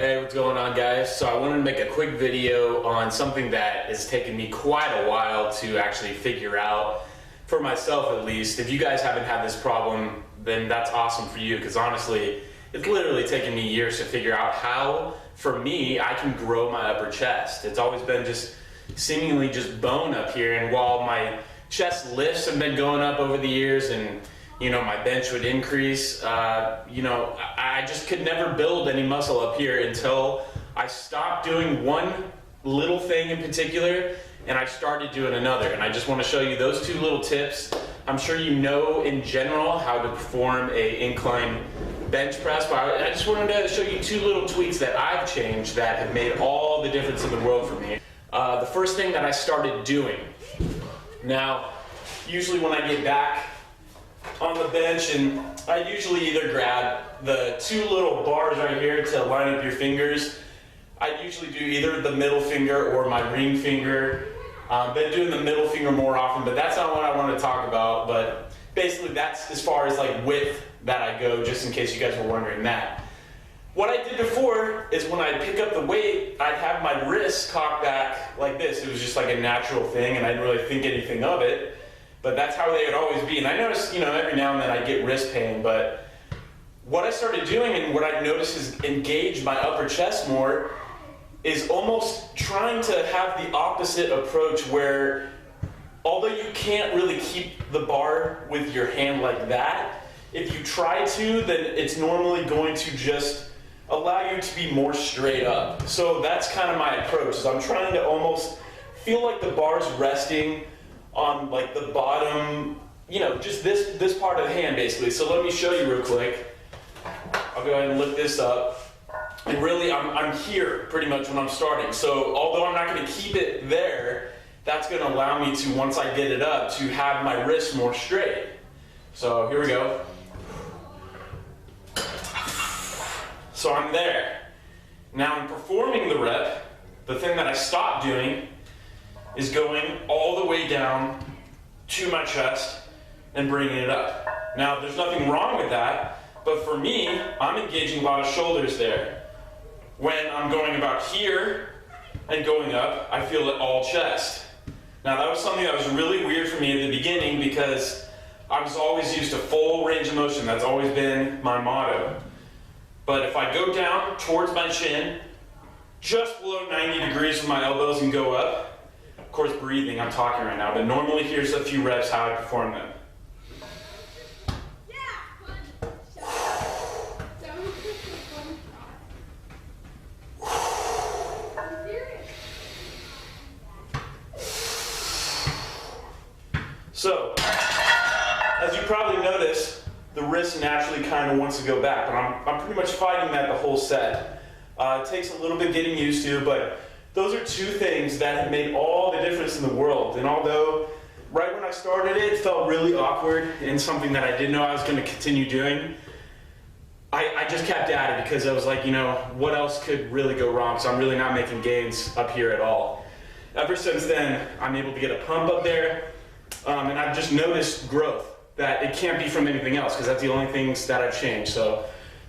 Hey, what's going on, guys? So I wanted to make a quick video on something that has taken me quite a while to actually figure out, for myself at least. If you guys haven't had this problem, then that's awesome for you, because honestly, it's literally taken me years to figure out how, for me, I can grow my upper chest. It's always been just seemingly just bone up here, and while my chest lifts have been going up over the years and my bench would increase, I just could never build any muscle up here until I stopped doing one little thing in particular and I started doing another. And I just want to show you those two little tips. I'm sure you know in general how to perform a incline bench press, but I just wanted to show you two little tweaks that I've changed that have made all the difference in the world for me. The first thing that I started doing, now usually when I get back on the bench, and I usually either grab the two little bars right here to line up your fingers. I usually do either the middle finger or my ring finger. Been doing the middle finger more often, but that's not what I want to talk about. But basically that's as far as like width that I go, just in case you guys were wondering that. What I did before is when I pick up the weight, I'd have my wrists cocked back like this. It was just like a natural thing and I didn't really think anything of it. But that's how they would always be. And I noticed, every now and then I get wrist pain, but what I started doing and what I noticed is engaged my upper chest more is almost trying to have the opposite approach where, although you can't really keep the bar with your hand like that, if you try to, then it's normally going to just allow you to be more straight up. So that's kind of my approach, is I'm trying to almost feel like the bar's resting on like the bottom, just this part of the hand basically. So let me show you real quick. I'll go ahead and lift this up. And really I'm here pretty much when I'm starting. So although I'm not gonna keep it there, that's gonna allow me to, once I get it up, to have my wrist more straight. So here we go. So I'm there. Now in performing the rep, the thing that I stopped doing is going all the way down to my chest and bringing it up. Now, there's nothing wrong with that, but for me, I'm engaging a lot of shoulders there. When I'm going about here and going up, I feel it all chest. Now, that was something that was really weird for me at the beginning because I was always used to full range of motion. That's always been my motto. But if I go down towards my chin, just below 90 degrees with my elbows and go up, of course breathing, I'm talking right now, but normally here's a few reps how I perform them. So, as you probably noticed, the wrist naturally kind of wants to go back, but I'm pretty much fighting that the whole set. It takes a little bit getting used to, but those are two things that have made all the difference in the world. And although right when I started it felt really awkward and something that I didn't know I was going to continue doing, I just kept at it because I was like, what else could really go wrong? So I'm really not making gains up here at all. Ever since then, I'm able to get a pump up there, and I've just noticed growth, that it can't be from anything else because that's the only things that I've changed. So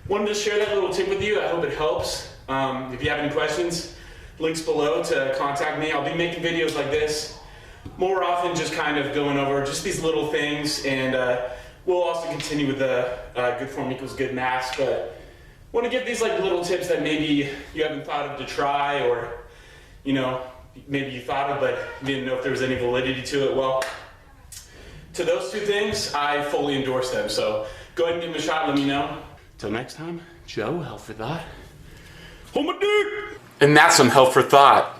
wanted to share that little tip with you. I hope it helps. If you have any questions, links below to contact me. I'll be making videos like this more often, just kind of going over just these little things, and we'll also continue with the good form equals good mass, but want to give these like little tips that maybe you haven't thought of to try, or maybe you thought of but didn't know if there was any validity to it. Well, to those two things, I fully endorse them, so go ahead and give them a shot, let me know. Till next time, Joe, Health for Thought. Hold my dick! And that's some Health for Thought.